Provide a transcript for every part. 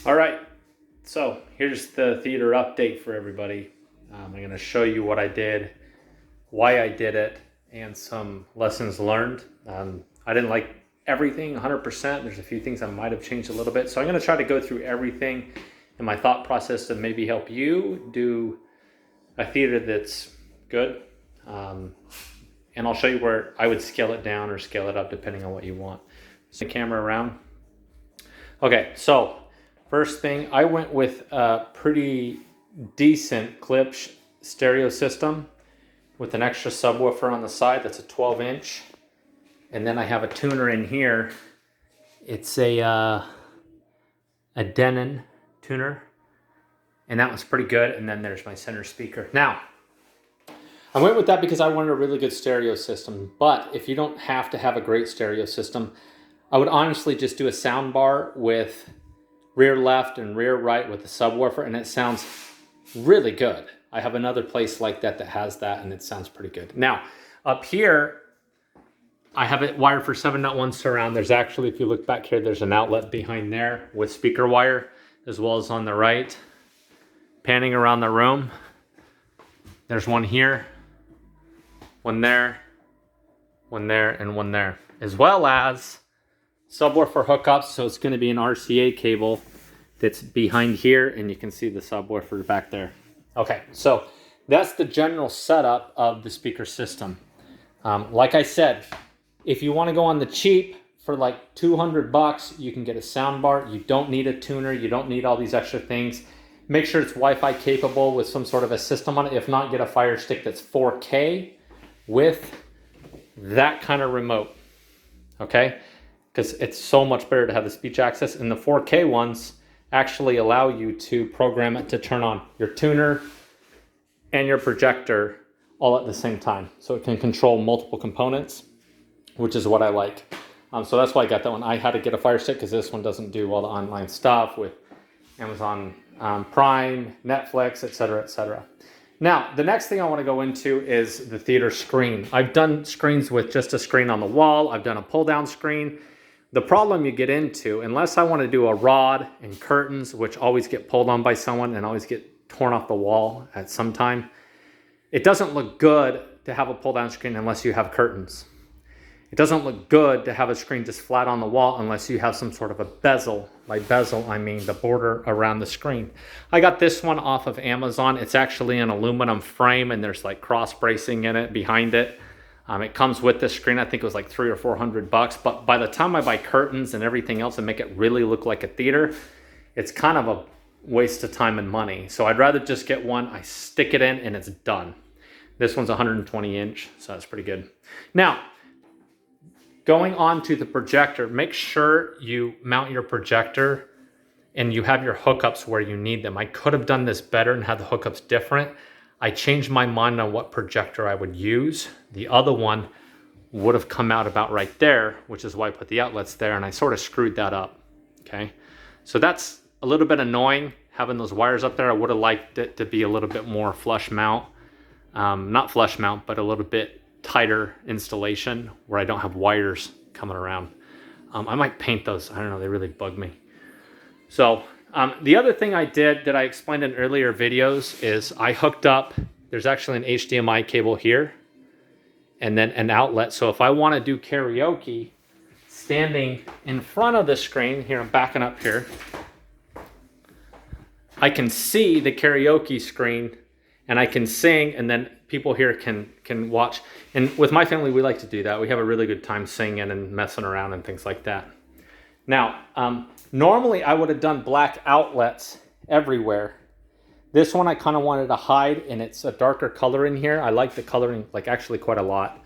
All right, so here's the theater update for everybody. I'm going to show you what I did, why I did it, and some lessons learned. I didn't like everything 100%. There's a few things I might have changed a little bit. So I'm going to try to go through everything in my thought process to maybe help you do a theater that's good. And I'll show you where I would scale it down or scale it up depending on what you want. So the camera around. Okay, so first thing, I went with a pretty decent Klipsch stereo system with an extra subwoofer on the side. That's a 12-inch. And then I have a tuner in here. It's a Denon tuner. And that was pretty good. And then there's my center speaker. Now, I went with that because I wanted a really good stereo system. But if you don't have to have a great stereo system, I would honestly just do a sound bar with rear left and rear right with the subwoofer, and it sounds really good. I have another place like that that has that, and it sounds pretty good. Now, up here, I have it wired for 7.1 surround. There's actually, if you look back here, there's an outlet behind there with speaker wire, as well as on the right. Panning around the room, there's one here, one there, and one there, as well as subwoofer hookups. So it's going to be an RCA cable that's behind here, and you can see the subwoofer back there. Okay, so that's the general setup of the speaker system. Like I said, if you want to go on the cheap for like $200, you can get a sound bar. You don't need a tuner. You don't need all these extra things. Make sure it's Wi-Fi capable with some sort of a system on it. If not, get a Fire Stick that's 4K with that kind of remote, okay? Because it's so much better to have the speech access. And the 4K ones actually allow you to program it to turn on your tuner and your projector all at the same time. So it can control multiple components, which is what I like. So that's why I got that one. I had to get a Fire Stick because this one doesn't do all the online stuff with Amazon Prime, Netflix, etc., etc. Now, the next thing I want to go into is the theater screen. I've done screens with just a screen on the wall. I've done a pull-down screen. The problem you get into, unless I want to do a rod and curtains, which always get pulled on by someone and always get torn off the wall at some time, it doesn't look good to have a pull-down screen unless you have curtains. It doesn't look good to have a screen just flat on the wall unless you have some sort of a bezel. By bezel, I mean the border around the screen. I got this one off of Amazon. It's actually an aluminum frame, and there's like cross bracing in it behind it. It comes with this screen. I think it was like $300 or $400. But by the time I buy curtains and everything else and make it really look like a theater, it's kind of a waste of time and money. So I'd rather just get one. I stick it in and it's done. This one's 120 inch, so that's pretty good. Now, going on to the projector, make sure you mount your projector and you have your hookups where you need them. I could have done this better and had the hookups different. I changed my mind on what projector I would use. The other one would have come out about right there, which is why I put the outlets there, and I sort of screwed that up, okay? So that's a little bit annoying, having those wires up there. I would have liked it to be a little bit more flush mount. Not flush mount, but a little bit tighter installation where I don't have wires coming around. I might paint those. I don't know, they really bug me. So the other thing I did that I explained in earlier videos is I hooked up, there's actually an HDMI cable here and then an outlet. So if I want to do karaoke standing in front of the screen, here I'm backing up here, I can see the karaoke screen and I can sing, and then people here can watch. And with my family, we like to do that. We have a really good time singing and messing around and things like that. Now, normally I would have done black outlets everywhere. This one I kind of wanted to hide, and it's a darker color in here. I like the coloring, like actually quite a lot.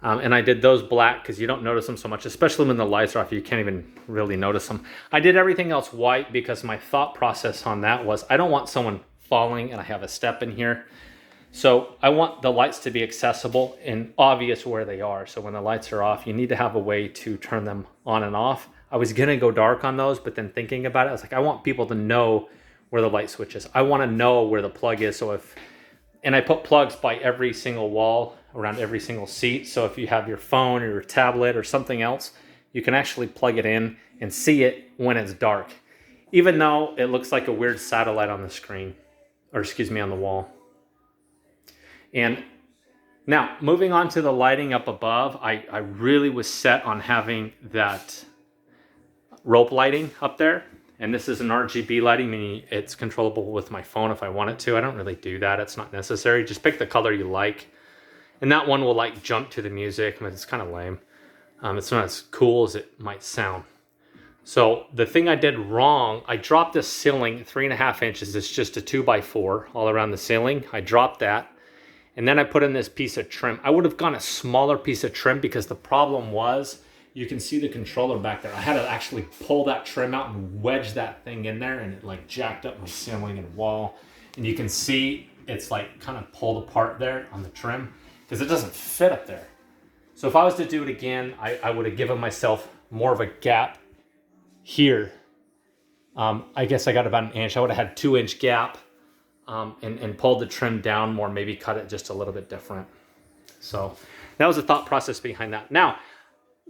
And I did those black because you don't notice them so much, especially when the lights are off. You can't even really notice them. I did everything else white because my thought process on that was I don't want someone falling and I have a step in here. So I want the lights to be accessible and obvious where they are. So when the lights are off, you need to have a way to turn them on and off. I was gonna go dark on those, but then thinking about it, I was like, I want people to know where the light switch is. I wanna know where the plug is. So and I put plugs by every single wall, around every single seat. So if you have your phone or your tablet or something else, you can actually plug it in and see it when it's dark. even though it looks like a weird satellite on the screen, or excuse me, on the wall. And now, moving on to the lighting up above, I really was set on having that rope lighting up there. And this is an RGB lighting, meaning it's controllable with my phone if I want it to. I don't really do that. It's not necessary. Just pick the color you like. And that one will like jump to the music, but it's kind of lame. It's not as cool as it might sound. So the thing I did wrong, I dropped the ceiling 3.5 inches. It's just a 2x4 all around the ceiling. I dropped that. And then I put in this piece of trim. I would have gone a smaller piece of trim because the problem was, you can see the controller back there. I had to actually pull that trim out and wedge that thing in there, and it like jacked up my ceiling and wall. And you can see it's like kind of pulled apart there on the trim because it doesn't fit up there. So if I was to do it again, I would have given myself more of a gap here. I guess I got about 1 inch. I would have had 2-inch gap. And pulled the trim down more, maybe cut it just a little bit different. So that was the thought process behind that. Now,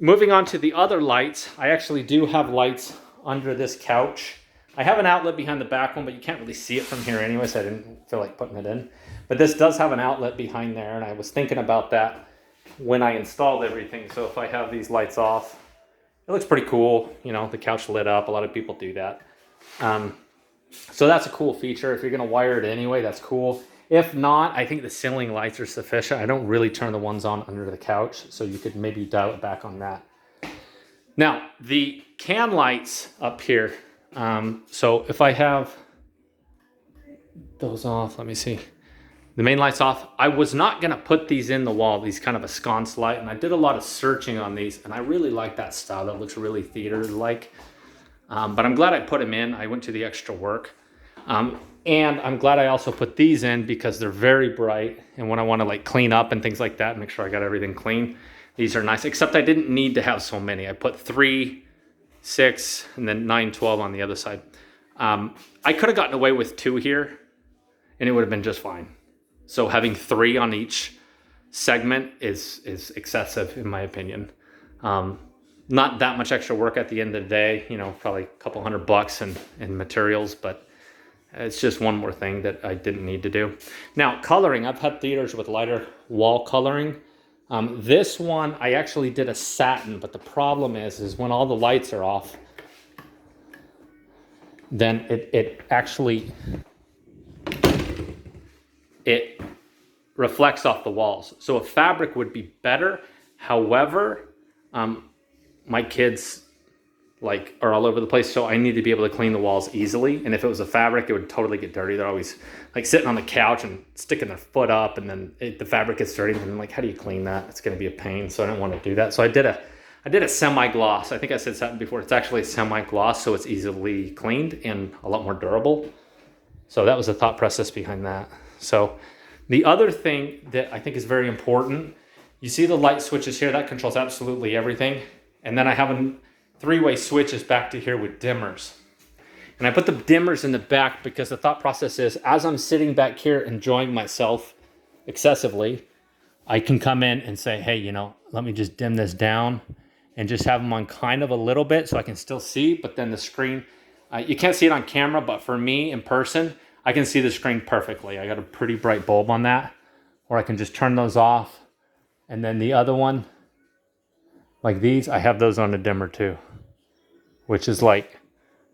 moving on to the other lights, I actually do have lights under this couch. I have an outlet behind the back one, but you can't really see it from here anyway, so I didn't feel like putting it in. But this does have an outlet behind there, and I was thinking about that when I installed everything. So if I have these lights off, it looks pretty cool. You know, the couch lit up. A lot of people do that. So that's a cool feature. If you're going to wire it anyway, that's cool. If not, I think the ceiling lights are sufficient. I don't really turn the ones on under the couch, so you could maybe dial it back on that. Now, the can lights up here. So if I have those off, let me see. The main lights off. I was not going to put these in the wall, these kind of a sconce light, and I did a lot of searching on these, and I really like that style. That looks really theater-like. But I'm glad I put them in. I went to the extra work. And I'm glad I also put these in because they're very bright. And when I want to like clean up and things like that, make sure I got everything clean, these are nice. Except I didn't need to have so many. I put 3, 6, and then 9, 12 on the other side. I could have gotten away with 2 here, and it would have been just fine. So having 3 on each segment is excessive, in my opinion. Not that much extra work at the end of the day, you know, probably a couple $100 in materials, but it's just one more thing that I didn't need to do. Now, coloring, I've had theaters with lighter wall coloring. This one, I actually did a satin, but the problem is when all the lights are off, then it actually reflects off the walls. So a fabric would be better. However, my kids like are all over the place, so I need to be able to clean the walls easily. And if it was a fabric, it would totally get dirty. They're always like sitting on the couch and sticking their foot up, and then the fabric gets dirty. And I'm like, how do you clean that? It's going to be a pain. So I didn't want to do that. So I did a semi-gloss. I think I said something before. It's actually a semi-gloss, so it's easily cleaned and a lot more durable. So that was the thought process behind that. So the other thing that I think is very important, you see the light switches here, that controls absolutely everything. And then I have a 3-way switches back to here with dimmers. And I put the dimmers in the back because the thought process is, as I'm sitting back here enjoying myself excessively, I can come in and say, hey, you know, let me just dim this down and just have them on kind of a little bit so I can still see. But then the screen, you can't see it on camera, but for me in person, I can see the screen perfectly. I got a pretty bright bulb on that, or I can just turn those off. And then the other one, like these, I have those on a dimmer too, which is like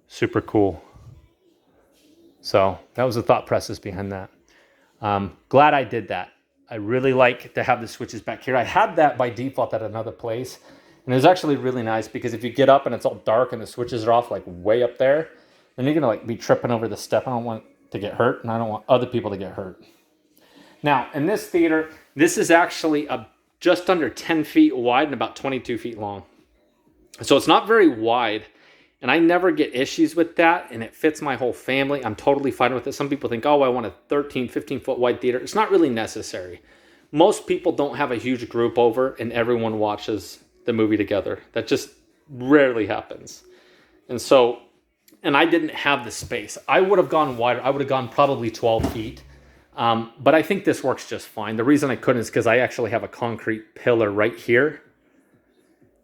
super cool. So that was the thought process behind that. Glad I did that. I really like to have the switches back here. I had that by default at another place, and it was actually really nice because if you get up and it's all dark and the switches are off like way up there, then you're gonna like be tripping over the step. I don't want to get hurt, and I don't want other people to get hurt. Now, in this theater, this is actually just under 10 feet wide and about 22 feet long. So it's not very wide, and I never get issues with that, and it fits my whole family. I'm totally fine with it. Some people think, oh, I want a 13, 15 foot wide theater. It's not really necessary. Most people don't have a huge group over and everyone watches the movie together. That just rarely happens. And I didn't have the space. I would have gone wider. I would have gone probably 12 feet. But I think this works just fine. The reason I couldn't is because I actually have a concrete pillar right here.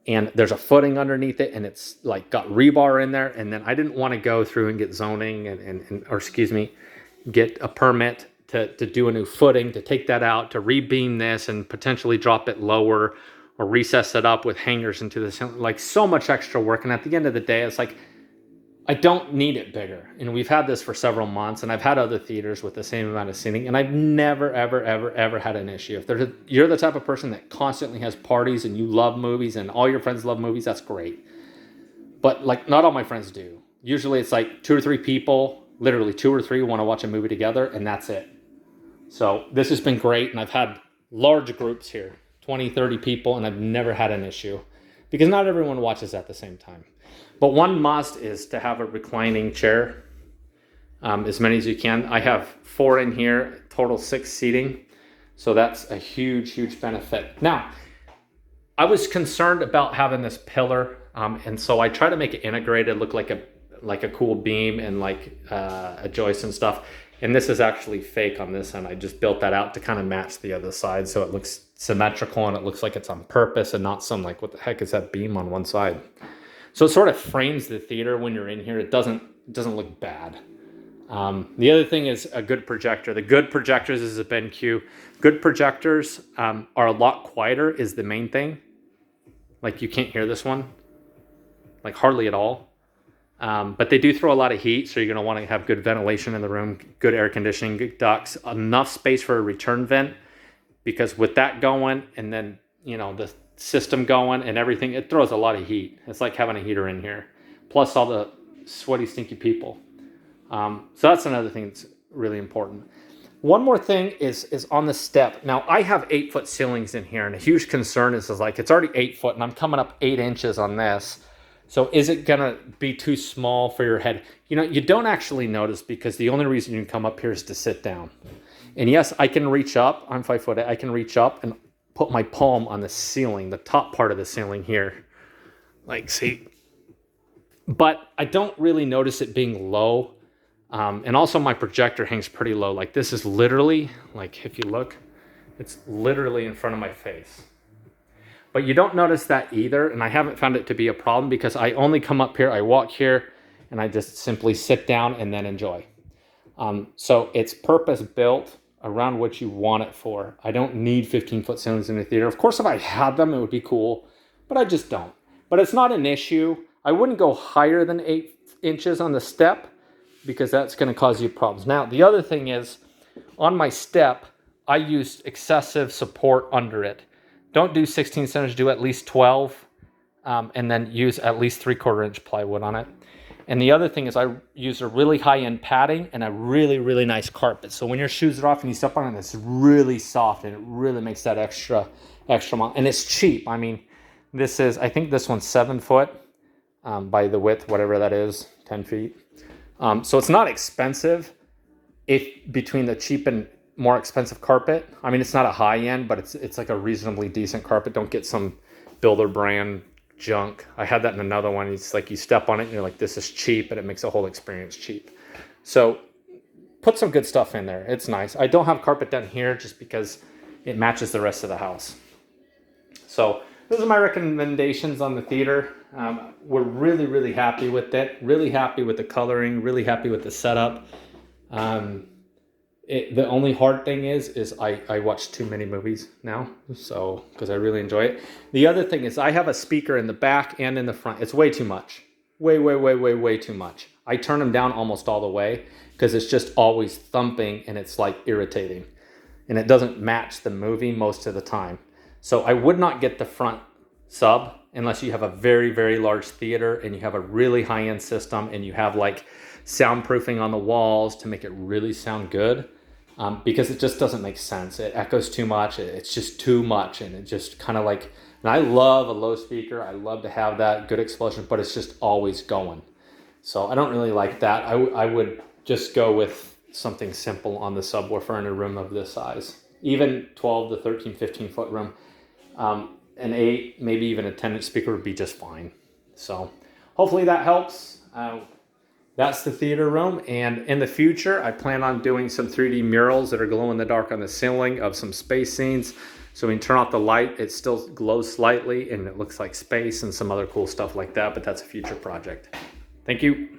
and there's a footing underneath it, and it's like got rebar in there. And then I didn't want to go through and get zoning or excuse me, get a permit to do a new footing, to take that out, to rebeam this and potentially drop it lower or recess it up with hangers into the ceiling. Like, so much extra work. And at the end of the day, it's like, I don't need it bigger. And we've had this for several months, and I've had other theaters with the same amount of seating, and I've never, ever, ever, ever had an issue. If you're the type of person that constantly has parties and you love movies and all your friends love movies, that's great. But like, not all my friends do. Usually it's like 2 or 3 people, literally 2 or 3 want to watch a movie together, and that's it. So this has been great, and I've had large groups here, 20, 30 people, and I've never had an issue because not everyone watches at the same time. But one must is to have a reclining chair, as many as you can. I have 4 in here, total 6 seating. So that's a huge, huge benefit. Now, I was concerned about having this pillar, and so I try to make it integrated, look like a cool beam and like a joist and stuff. And this is actually fake on this end. I just built that out to kind of match the other side, so it looks symmetrical and it looks like it's on purpose and not some like, what the heck is that beam on one side? So it sort of frames the theater when you're in here. It doesn't look bad. The other thing is a good projector. The good projectors is a BenQ. Good projectors are a lot quieter is the main thing. Like, you can't hear this one, like hardly at all. But they do throw a lot of heat, so you're going to want to have good ventilation in the room, good air conditioning, good ducts, enough space for a return vent, because with that going and then, you know, the system going and everything, it throws a lot of heat. It's like having a heater in here, plus all the sweaty, stinky people. So that's another thing that's really important. One more thing is on the step. Now, I have 8-foot ceilings in here, and a huge concern is like, it's already 8 foot, and I'm coming up 8 inches on this. So is it gonna be too small for your head? You know, you don't actually notice, because the only reason you can come up here is to sit down. And yes, I can reach up. I'm 5 foot. I can reach up and put my palm on the ceiling, the top part of the ceiling here. Like, see? But I don't really notice it being low. And also my projector hangs pretty low. Like, this is literally, like, if you look, it's literally in front of my face. But you don't notice that either. And I haven't found it to be a problem, because I only come up here, I walk here, and I just simply sit down and then enjoy. So it's purpose built around what you want it for. I don't need 15-foot ceilings in the theater. Of course, if I had them, it would be cool, but I just don't. But it's not an issue. I wouldn't go higher than 8 inches on the step, because that's going to cause you problems. Now, the other thing is, on my step, I used excessive support under it. Don't do 16 centimeters, do at least 12, and then use at least 3/4 inch plywood on it. And the other thing is, I use a really high-end padding and a really, really nice carpet. So when your shoes are off and you step on it, it's really soft, and it really makes that extra amount. And it's cheap. I mean, I think this one's 7 foot by the width, whatever that is, 10 feet. So it's not expensive between the cheap and more expensive carpet. I mean, it's not a high end, but it's like a reasonably decent carpet. Don't get some builder brand junk. I had that in another one. It's like you step on it and you're like, this is cheap, and it makes the whole experience cheap. So put some good stuff in there. It's nice. I don't have carpet down here just because it matches the rest of the house. So those are my recommendations on the theater. We're really, really happy with it. Really happy with the coloring. Really happy with the setup. The only hard thing is I watch too many movies now, so because I really enjoy it. The other thing is I have a speaker in the back and in the front. It's way too much. Way too much. I turn them down almost all the way, because it's just always thumping, and it's like irritating. And it doesn't match the movie most of the time. So I would not get the front sub unless you have a very, very large theater and you have a really high-end system and you have like soundproofing on the walls to make it really sound good, because it just doesn't make sense. It echoes too much. It's just too much, and it just kind of like, and I love a low speaker. I love to have that good explosion, but it's just always going. So I don't really like that. I would just go with something simple on the subwoofer in a room of this size. Even 12 to 13, 15 foot room. An 8, maybe even a 10-inch speaker would be just fine. So hopefully that helps. That's the theater room. And in the future, I plan on doing some 3D murals that are glow in the dark on the ceiling of some space scenes. So when you turn off the light, it still glows slightly and it looks like space and some other cool stuff like that, but that's a future project. Thank you.